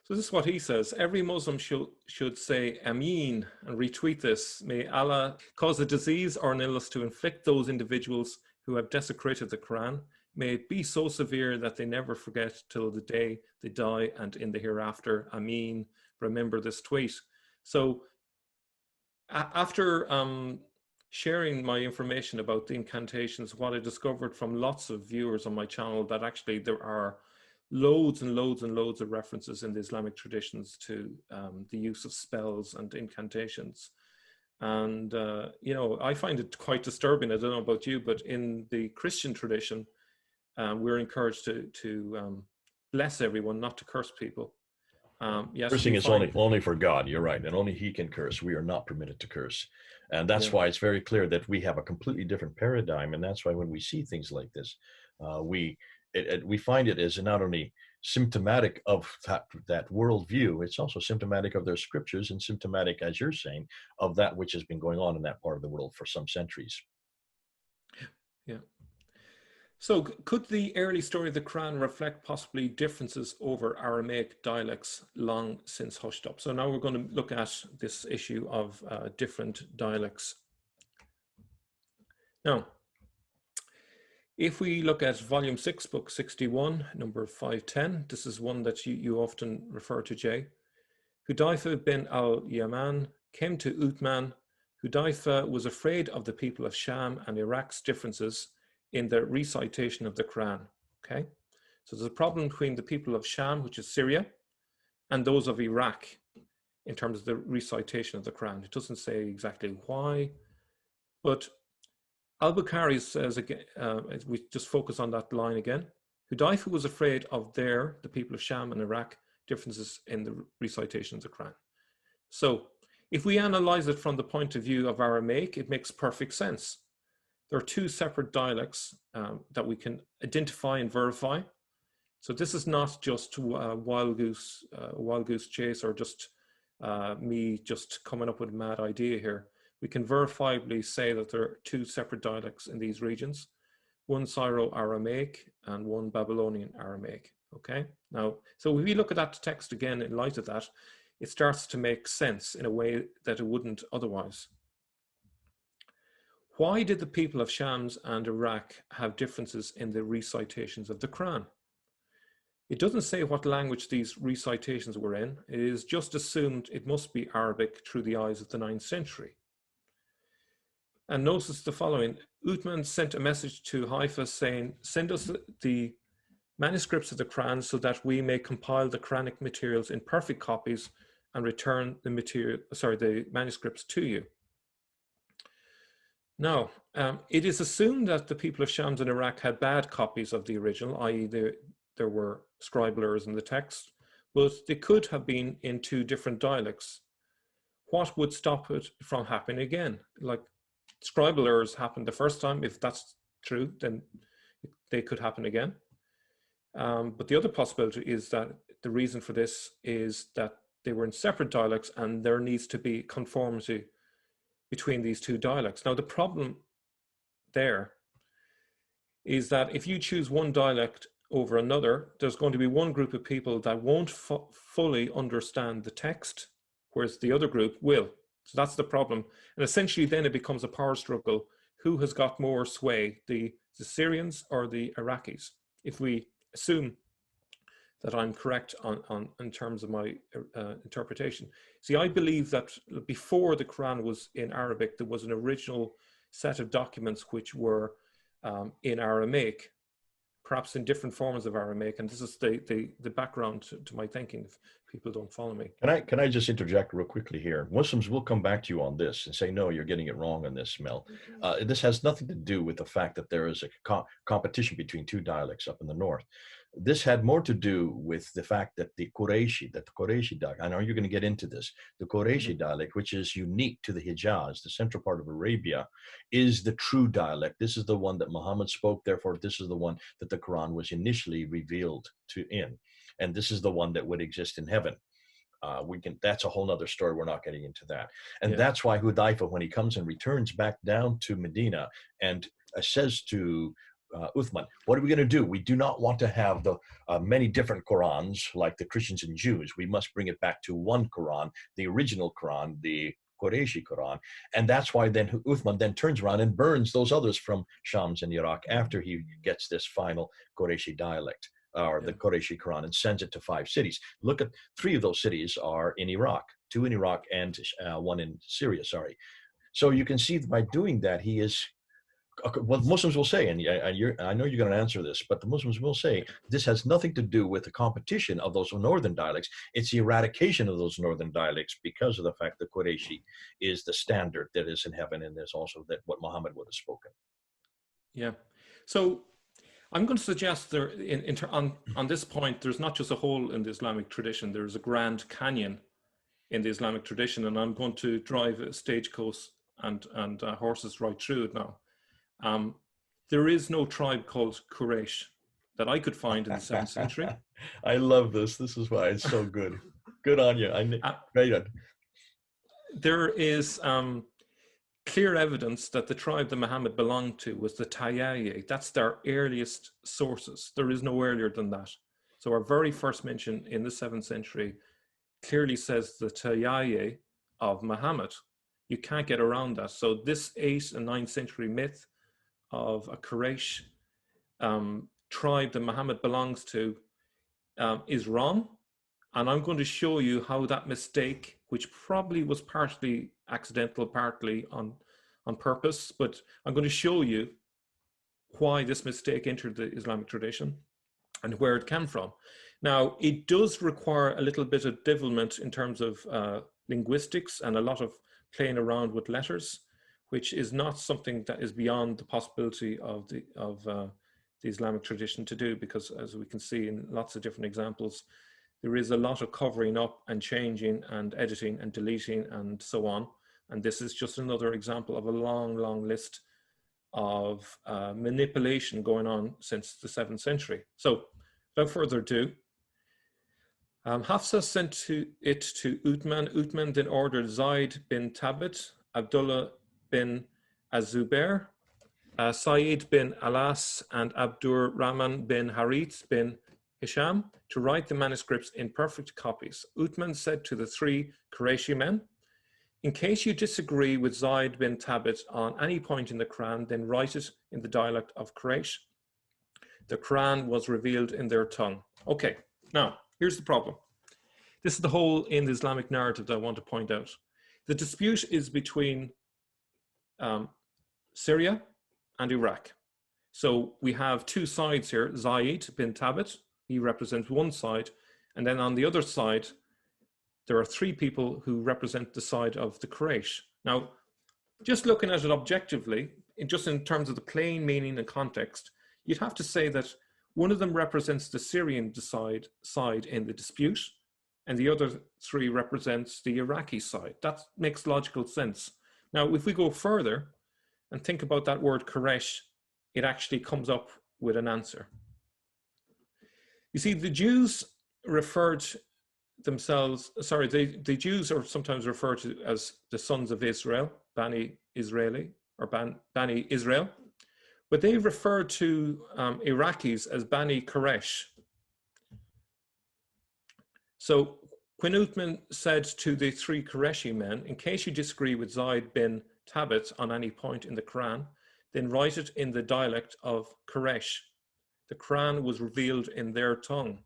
So this is what he says. Every Muslim should say Ameen and retweet this. May Allah cause a disease or an illness to inflict those individuals who have desecrated the Quran. May it be so severe that they never forget till the day they die and in the hereafter. Ameen. Remember this tweet. So after sharing my information about the incantations, what I discovered from lots of viewers on my channel, that actually there are loads and loads and loads of references in the Islamic traditions to the use of spells and incantations. And, you know, I find it quite disturbing. I don't know about you, but in the Christian tradition, we're encouraged to bless everyone, not to curse people. Yes, cursing is only for God. You're right. And only he can curse. We are not permitted to curse. And that's why it's very clear that we have a completely different paradigm. And that's why when we see things like this, we find it as not only symptomatic of that worldview, it's also symptomatic of their scriptures and symptomatic, as you're saying, of that which has been going on in that part of the world for some centuries. Yeah. So could the early story of the Quran reflect possibly differences over Aramaic dialects long since hushed up? So now we're going to look at this issue of different dialects. Now, if we look at volume 6, book 61, number 510, this is one that you often refer to, Jay. Hudayfa bin al-Yaman came to Uthman. Hudayfa was afraid of the people of Sham and Iraq's differences in the recitation of the Quran, okay? So there's a problem between the people of Sham, which is Syria, and those of Iraq in terms of the recitation of the Quran. It doesn't say exactly why, but Al-Bukhari says, again, we just focus on that line again, Hudayfa was afraid of the people of Sham and Iraq, differences in the recitation of the Quran. So if we analyze it from the point of view of Aramaic, it makes perfect sense. There are two separate dialects that we can identify and verify. So this is not just wild goose chase or just me just coming up with a mad idea here. We can verifiably say that there are two separate dialects in these regions, one Syro-Aramaic and one Babylonian Aramaic, okay? Now, so if we look at that text again in light of that, it starts to make sense in a way that it wouldn't otherwise. Why did the people of Shams and Iraq have differences in the recitations of the Quran? It doesn't say what language these recitations were in. It is just assumed it must be Arabic through the eyes of the 9th century. And notice the following. Uthman sent a message to Haifa saying, send us the manuscripts of the Quran so that we may compile the Quranic materials in perfect copies and return the manuscripts to you. Now, it is assumed that the people of Shams and Iraq had bad copies of the original, i.e. there were scribal errors in the text, but they could have been in two different dialects. What would stop it from happening again? Like, scribal errors happened the first time. If that's true, then they could happen again. But the other possibility is that the reason for this is that they were in separate dialects and there needs to be conformity between these two dialects. Now, the problem there is that if you choose one dialect over another, there's going to be one group of people that won't fully understand the text, whereas the other group will. So that's the problem. And essentially then it becomes a power struggle. who has got more sway, the Syrians or the Iraqis? If we assume that I'm correct in terms of my interpretation. See, I believe that before the Quran was in Arabic, there was an original set of documents which were in Aramaic, perhaps in different forms of Aramaic, and this is the background to my thinking, if people don't follow me. Can I just interject real quickly here? Muslims will come back to you on this and say, no, you're getting it wrong on this, Mel. This has nothing to do with the fact that there is a competition between two dialects up in the north. This had more to do with the fact that the Qurayshi dialect, I know you're going to get into this, the Qurayshi dialect, which is unique to the Hijaz, the central part of Arabia, is the true dialect. This is the one that Muhammad spoke, therefore this is the one that the Quran was initially revealed to in. And this is the one that would exist in heaven. That's a whole nother story. We're not getting into that. And that's why Hudayfa, when he comes and returns back down to Medina and says to Uthman, what are we going to do? We do not want to have the many different Qurans like the Christians and Jews. We must bring it back to one Quran, the original Quran, the Qurayshi Quran. And that's why then Uthman then turns around and burns those others from Shams and Iraq after he gets this final Qurayshi dialect, or the Qurayshi Quran, and sends it to 5 cities. Look at 3 of those cities are in Iraq, 2 in Iraq and 1 in Syria, sorry. So you can see that by doing that, he is, what Muslims will say, and I know you're going to answer this, but the Muslims will say this has nothing to do with the competition of those northern dialects. It's the eradication of those northern dialects because of the fact that Qurayshi is the standard that is in heaven, and there's also that what Muhammad would have spoken. Yeah. So I'm going to suggest there, on this point, there's not just a hole in the Islamic tradition, there's a Grand Canyon in the Islamic tradition, and I'm going to drive a stagecoach and horses right through it now. There is no tribe called Quraysh that I could find in the 7th century. I love this. This is why it's so good. Good on you. Right on. There is clear evidence that the tribe that Muhammad belonged to was the Tayyaye. That's their earliest sources. There is no earlier than that. So our very first mention in the 7th century clearly says the Tayyaye of Muhammad. You can't get around that. So this 8th and 9th century myth of a Quraysh tribe that Muhammad belongs to is wrong. And I'm going to show you how that mistake, which probably was partly accidental, partly on purpose, but I'm going to show you why this mistake entered the Islamic tradition and where it came from. Now, it does require a little bit of devilment in terms of linguistics and a lot of playing around with letters, which is not something that is beyond the possibility of the Islamic tradition to do, because as we can see in lots of different examples, there is a lot of covering up and changing and editing and deleting and so on. And this is just another example of a long, long list of manipulation going on since the 7th century. So without further ado, Hafsa sent it to Uthman. Uthman then ordered Zayd bin Thabit, Abdullah bin Az-Zubair, Saeed bin Alas, and Abdur Rahman bin Harith bin Hisham to write the manuscripts in perfect copies. Uthman said to the 3 Qurayshi men, in case you disagree with Zayd bin Thabit on any point in the Quran, then write it in the dialect of Quraysh. The Quran was revealed in their tongue. Okay, now, here's the problem. This is the hole in the Islamic narrative that I want to point out. The dispute is between Syria and Iraq. So we have 2 sides here. Zayd bin Thabit, he represents one side, and then on the other side, there are 3 people who represent the side of the Quraysh. Now, just looking at it objectively, just in terms of the plain meaning and context, you'd have to say that one of them represents the Syrian side in the dispute, and the other 3 represents the Iraqi side. That makes logical sense. Now, if we go further and think about that word Quraysh, it actually comes up with an answer. You see, the Jews referred themselves, the Jews are sometimes referred to as the sons of Israel, Bani Israeli, or Bani Israel, but they refer to Iraqis as Bani Quraysh. So when Uthman said to the 3 Qurayshi men, in case you disagree with Zayd bin Thabit on any point in the Quran, then write it in the dialect of Quraysh. The Quran was revealed in their tongue.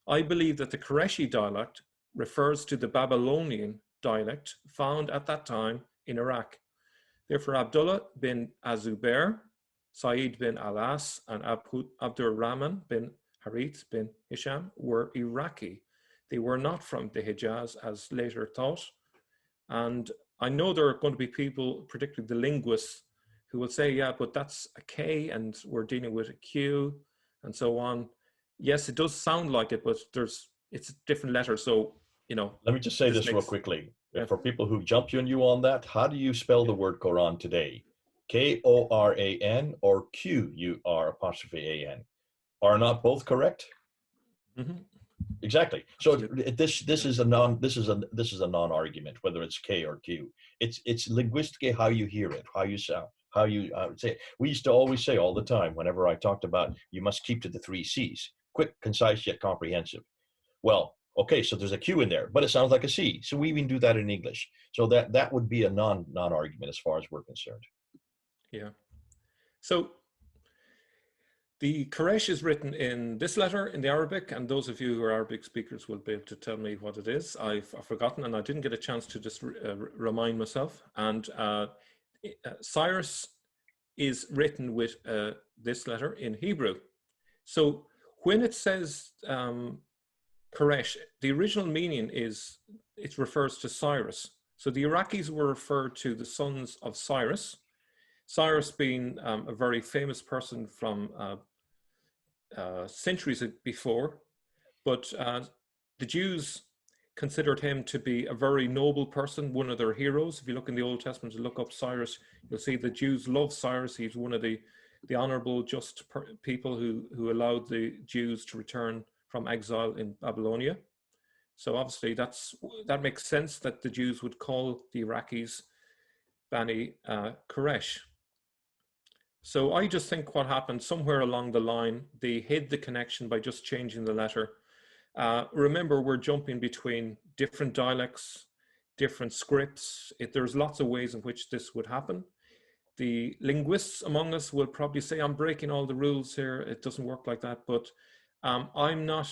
I believe that the Qurayshi dialect refers to the Babylonian dialect found at that time in Iraq. Therefore, Abdullah bin Azubair, Sa'id bin Alas, and Abdurrahman bin Harith bin Hisham were Iraqi. They were not from the Hijaz, as later thought. And I know there are going to be people, particularly the linguists, who will say, yeah, but that's a K and we're dealing with a Q and so on. Yes, it does sound like it, but it's a different letter. So, Let me just say this real quickly. For people who jump you on that, how do you spell the word Quran today? Koran or Qur''an? Are not both correct? Mm-hmm. Exactly. So this is a non-argument whether it's K or Q. It's linguistically how you hear it, how you sound, how you say it. We used to always say all the time whenever I talked about you must keep to the 3 C's: quick, concise, yet comprehensive. Well, okay, so there's a Q in there, but it sounds like a C. So we even do that in English. So that would be a non-argument as far as we're concerned. Yeah. So the Quraysh is written in this letter in the Arabic, and those of you who are Arabic speakers will be able to tell me what it is. I've forgotten, and I didn't get a chance to just remind myself. And Cyrus is written with this letter in Hebrew. So when it says Quraysh, the original meaning is it refers to Cyrus. So the Iraqis were referred to the sons of Cyrus. Cyrus being a very famous person from centuries before, but the Jews considered him to be a very noble person, one of their heroes. If you look in the Old Testament and look up Cyrus, you'll see the Jews love Cyrus. He's one of the honorable, just people who allowed the Jews to return from exile in Babylonia. So obviously that makes sense that the Jews would call the Iraqis Bani Quraysh. So I just think what happened somewhere along the line, they hid the connection by just changing the letter. Remember, we're jumping between different dialects, different scripts. There's lots of ways in which this would happen. The linguists among us will probably say, I'm breaking all the rules here. It doesn't work like that. But I'm not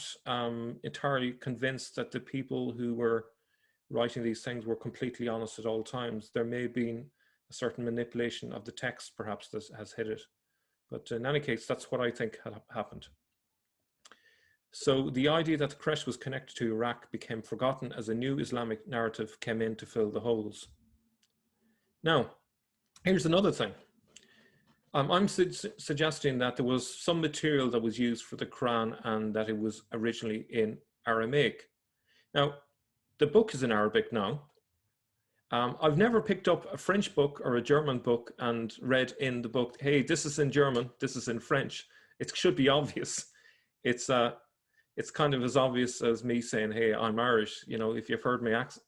entirely convinced that the people who were writing these things were completely honest at all times. There may have been a certain manipulation of the text, perhaps, that has hit it. But in any case, that's what I think had happened. So the idea that the Quraysh was connected to Iraq became forgotten as a new Islamic narrative came in to fill the holes. Now, here's another thing. I'm suggesting that there was some material that was used for the Quran and that it was originally in Aramaic. Now, the book is in Arabic now. I've never picked up a French book or a German book and read in the book, hey, this is in German, this is in French. It should be obvious. It's kind of as obvious as me saying, hey, I'm Irish. If you've heard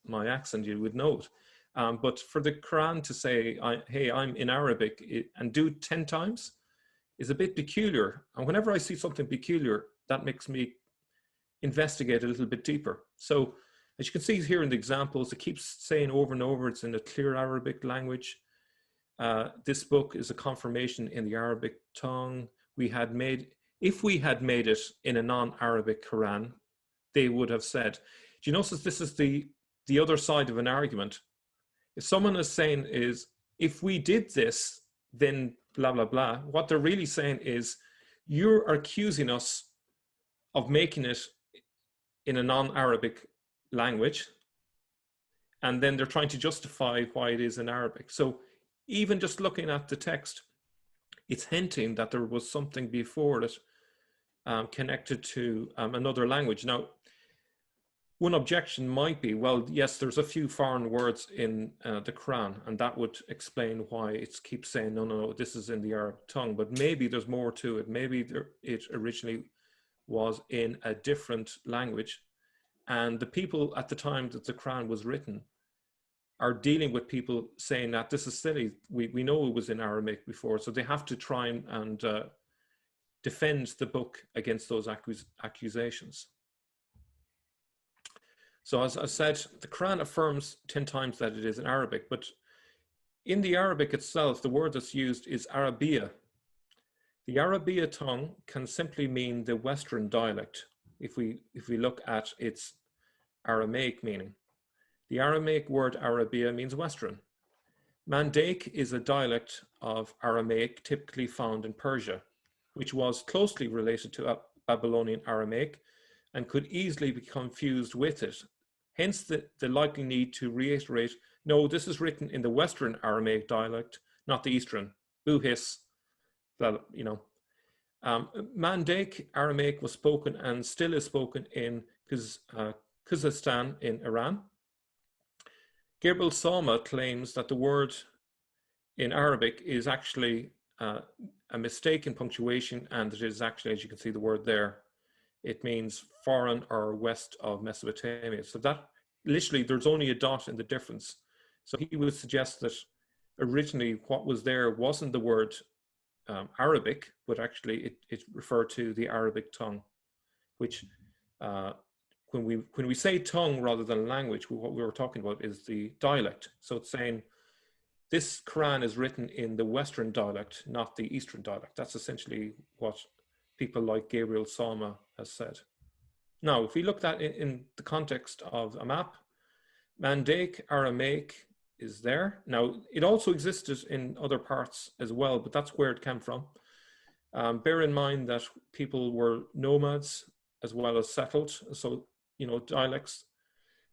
my accent, you would know it. But for the Quran to say, hey, I'm in Arabic and do 10 times is a bit peculiar. And whenever I see something peculiar, that makes me investigate a little bit deeper. So as you can see here in the examples, it keeps saying over and over, it's in a clear Arabic language. This book is a confirmation in the Arabic tongue. If we had made it in a non-Arabic Quran, they would have said, do you notice this is the other side of an argument? If someone is saying is, if we did this, then blah, blah, blah, what they're really saying is, you're accusing us of making it in a non-Arabic language, and then they're trying to justify why it is in Arabic. So even just looking at the text, it's hinting that there was something before it connected to another language. Now, one objection might be, well, yes, there's a few foreign words in the Quran, and that would explain why it keeps saying, no, this is in the Arabic tongue, but maybe there's more to it. Maybe it originally was in a different language, and the people at the time that the Quran was written are dealing with people saying that this is silly. We know it was in Aramaic before, so they have to try and defend the book against those accusations. So as I said, the Quran affirms 10 times that it is in Arabic, but In the Arabic itself, the word that's used is Arabiya. The Arabiya tongue can simply mean the Western dialect if we look at its Aramaic meaning. The Aramaic word Arabiya means Western. Mandaic is a dialect of Aramaic typically found in Persia, which was closely related to Babylonian Aramaic and could easily be confused with it. Hence the likely need to reiterate, no, this is written in the Western Aramaic dialect, not the Eastern. Boo hiss, you know. Mandaic Aramaic was spoken and still is spoken in Kazakhstan in Iran. Gabriel Salma claims that the word in Arabic is actually a mistake in punctuation, and it is actually, as you can see the word there, it means foreign or west of Mesopotamia. So that literally, there's only a dot in the difference. So he would suggest that originally what was there wasn't the word Arabic, but actually it referred to the Arabic tongue, which when we say tongue rather than language, what we were talking about is the dialect. So it's saying this Quran is written in the Western dialect, not the Eastern dialect. That's essentially what people like Gabriel Salma has said. Now, if we look at it in the context of a map, Mandaic Aramaic is there. Now, it also existed in other parts as well, but that's where it came from. Bear in mind that people were nomads as well as settled. So, you know, dialects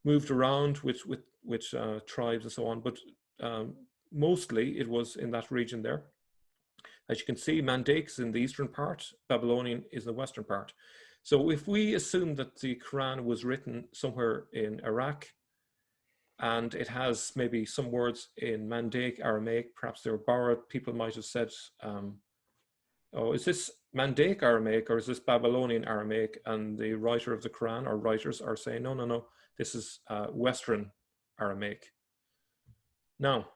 moved around with tribes and so on, but mostly it was in that region there. As you can see, Mandaic is in the eastern part, Babylonian is the western part. So if we assume that the Quran was written somewhere in Iraq, and it has maybe some words in Mandaic Aramaic, perhaps they were borrowed, people might have said, oh, is this Mandaic Aramaic or is this Babylonian Aramaic? And the writer of the Quran or writers are saying, no, no, no, this is Western Aramaic. Now,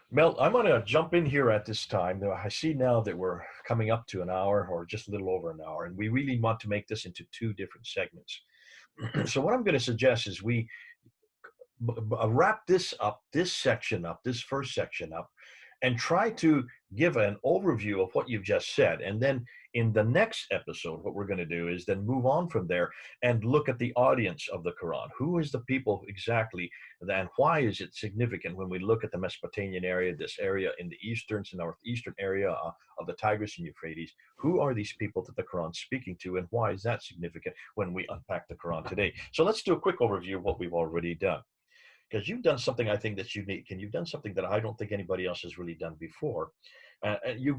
Mel, I'm going to jump in here at this time. I see now that we're coming up to an hour or just a little over an hour, and we really want to make this into two different segments. So what I'm going to suggest is we wrap this up, this first section up, and try to give an overview of what you've just said. And then in the next episode, what we're going to do is then move on from there and look at the audience of the Quran. Who is the people exactly, and why is it significant when we look at the Mesopotamian area, this area in the eastern and northeastern area of the Tigris and Euphrates? Who are these people that the Quran's speaking to, and why is that significant when we unpack the Quran today? So let's do a quick overview of what we've already done, because you've done something I think that's unique, and you've done something that I don't think anybody else has really done before.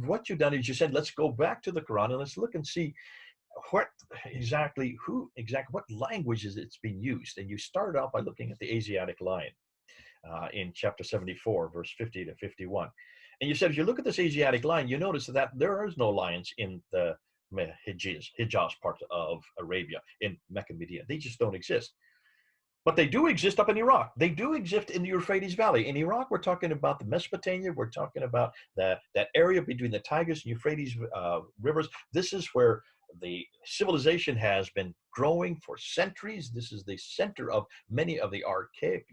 What you've done is you said, let's go back to the Quran and let's look and see what languages it's been used. And you started out by looking at the Asiatic lion in chapter 74, verse 50 to 51. And you said, if you look at this Asiatic lion, you notice that there is no lions in the Hijaz part of Arabia, in Mecca, Medina. They just don't exist. But they do exist up in Iraq. They do exist in the Euphrates Valley. In Iraq, we're talking about the Mesopotamia. We're talking about that area between the Tigris and Euphrates rivers. This is where the civilization has been growing for centuries. This is the center of many of the archaic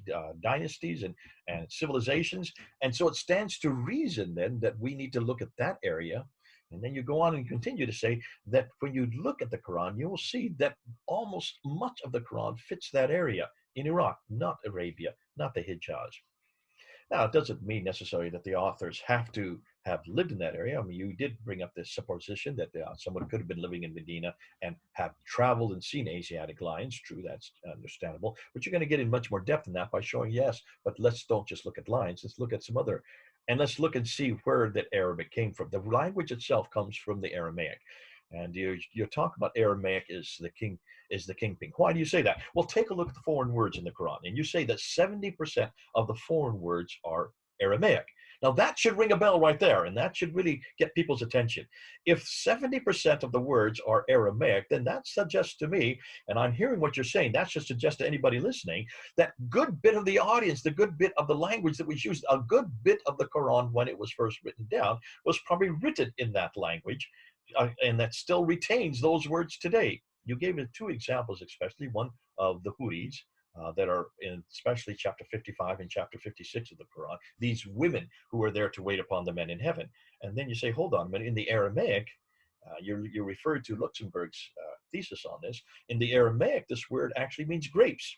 dynasties and civilizations. And so it stands to reason then that we need to look at that area. And then you go on and continue to say that when you look at the Quran, you will see that almost much of the Quran fits that area in Iraq, not Arabia, not the Hijaz. Now, it doesn't mean necessarily that the authors have to have lived in that area. I mean, you did bring up this supposition that someone could have been living in Medina and have traveled and seen Asiatic lions. True, that's understandable. But you're going to get in much more depth than that by showing, yes, but let's don't just look at lions. Let's look at some other, and let's look and see where that Arabic came from. The language itself comes from the Aramaic. And you talk about Aramaic is the kingpin. Why do you say that? Well, take a look at the foreign words in the Quran, and you say that 70% of the foreign words are Aramaic. Now that should ring a bell right there, and that should really get people's attention. If 70% of the words are Aramaic, then that suggests to me, and I'm hearing what you're saying, that should suggest to anybody listening, that good bit of the audience, the good bit of the language that was used, a good bit of the Quran when it was first written down was probably written in that language, and that still retains those words today. You gave it two examples, especially one of the huris, that are in especially chapter 55 and chapter 56 of the Quran, these women who are there to wait upon the men in heaven. And then you say, hold on a minute, in the Aramaic, you referred to Luxemburg's thesis on this. In the Aramaic, this word actually means grapes.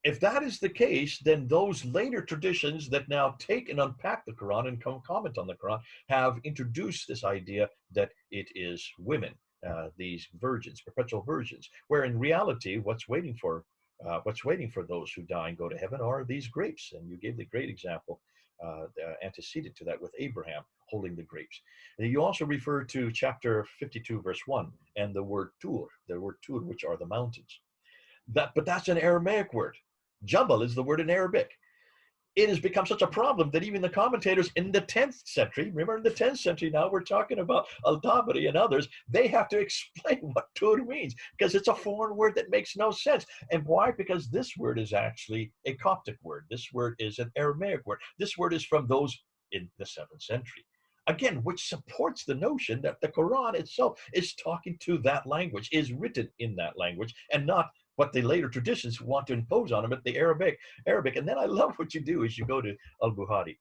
If that is the case, then those later traditions that now take and unpack the Quran and comment on the Quran have introduced this idea that it is women, these virgins, perpetual virgins, where in reality, what's waiting for those who die and go to heaven are these grapes. And you gave the great example antecedent to that with Abraham holding the grapes. And you also refer to chapter 52, verse 1, and the word tur, which are the mountains. But that's an Aramaic word. Jabal is the word in Arabic. It has become such a problem that even the commentators in the 10th century, remember in the 10th century now, we're talking about Al-Tabari and others, they have to explain what tur means because it's a foreign word that makes no sense. And why? Because this word is actually a Coptic word. This word is an Aramaic word. This word is from those in the 7th century. Again, which supports the notion that the Quran itself is talking to that language, is written in that language, and not what the later traditions want to impose on them at the Arabic. And then I love what you do is you go to Al-Bukhari,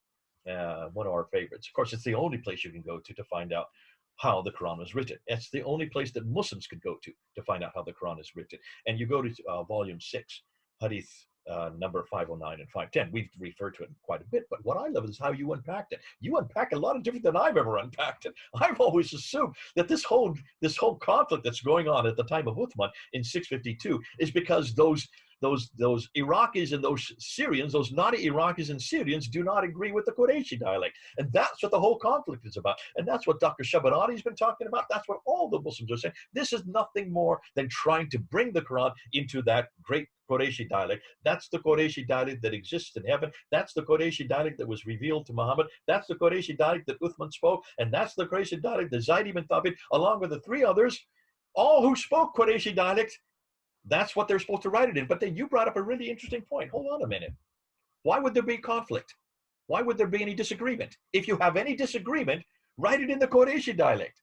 one of our favorites. Of course, it's the only place you can go to find out how the Quran was written. It's the only place that Muslims could go to find out how the Quran is written. And you go to volume 6, hadith number 509 and 510. We've referred to it quite a bit, but what I love is how you unpacked it. You unpack a lot of different than I've ever unpacked it. I've always assumed that this whole conflict that's going on at the time of Uthman in 652 is because those Iraqis and those Syrians, those naughty Iraqis and Syrians do not agree with the Qurayshi dialect. And that's what the whole conflict is about. And that's what Dr. Shabarani's been talking about. That's what all the Muslims are saying. This is nothing more than trying to bring the Quran into that great Qurayshi dialect. That's the Qurayshi dialect that exists in heaven. That's the Qurayshi dialect that was revealed to Muhammad. That's the Qurayshi dialect that Uthman spoke. And that's the Qurayshi dialect that Zayd ibn Thabit, along with the 3 others, all who spoke Qurayshi dialect, that's what they're supposed to write it in. But then you brought up a really interesting point. Hold on a minute. Why would there be conflict? Why would there be any disagreement? If you have any disagreement, write it in the Qurayshi dialect.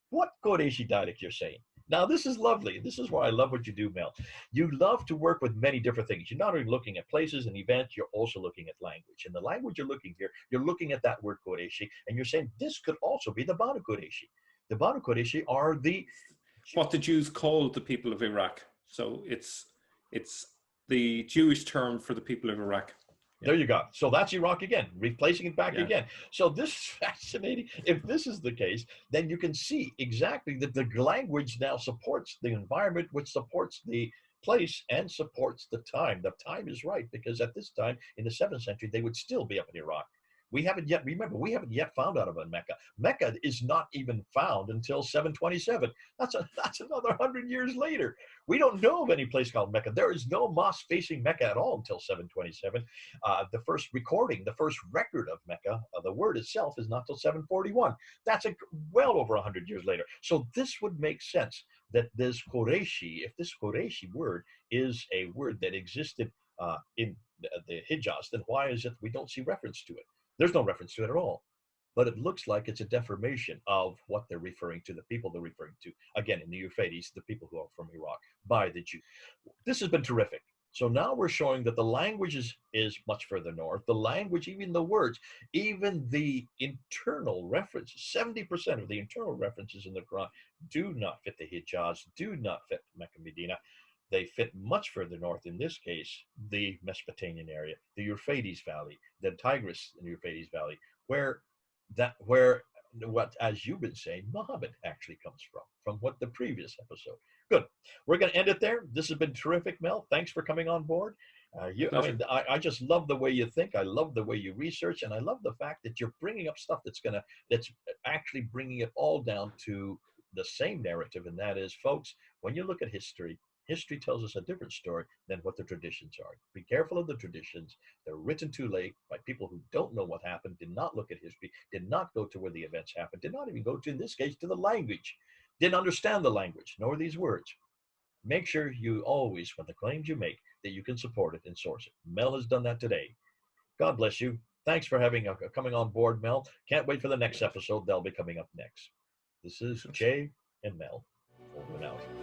What Qurayshi dialect you're saying? Now, this is lovely. This is why I love what you do, Mel. You love to work with many different things. You're not only looking at places and events, you're also looking at language. And the language you're looking here, you're looking at that word Qurayshi, and you're saying this could also be the Banu Qurayshi. The Banu Qurayshi are the... What the Jews called the people of Iraq. So it's the Jewish term for the people of Iraq. There you go. So that's Iraq again, replacing it back again. So this is fascinating. If this is the case, then you can see exactly that the language now supports the environment, which supports the place and supports the time. The time is right, because at this time in the 7th century, they would still be up in Iraq. We haven't yet, remember, we haven't yet found out about Mecca. Mecca is not even found until 727. That's another 100 years later. We don't know of any place called Mecca. There is no mosque facing Mecca at all until 727. The first recording, the first record of Mecca, the word itself is not till 741. That's well over 100 years later. So this would make sense that this Qurayshi, if this Qurayshi word is a word that existed in the Hijaz, then why is it we don't see reference to it? There's no reference to it at all. But it looks like it's a deformation of what they're referring to, the people they're referring to. Again, in the Euphrates, the people who are from Iraq, by the Jews. This has been terrific. So now we're showing that the language is much further north. The language, even the words, even the internal references, 70% of the internal references in the Quran do not fit the Hijaz, do not fit Mecca, Medina. They fit much further north, in this case, the Mesopotamian area, the Euphrates Valley, the Tigris in the Euphrates Valley, where what, as you've been saying, Muhammad actually comes from what the previous episode. Good. We're going to end it there. This has been terrific, Mel. Thanks for coming on board. I just love the way you think. I love the way you research, and I love the fact that you're bringing up stuff that's actually bringing it all down to the same narrative, and that is, folks, when you look at history, history tells us a different story than what the traditions are. Be careful of the traditions. They're written too late by people who don't know what happened, did not look at history, did not go to where the events happened, did not even go to, in this case, to the language, didn't understand the language, nor these words. Make sure you always, when the claims you make, that you can support it and source it. Mel has done that today. God bless you. Thanks for coming on board, Mel. Can't wait for the next episode. They'll be coming up next. This is Jay and Mel. Over and out.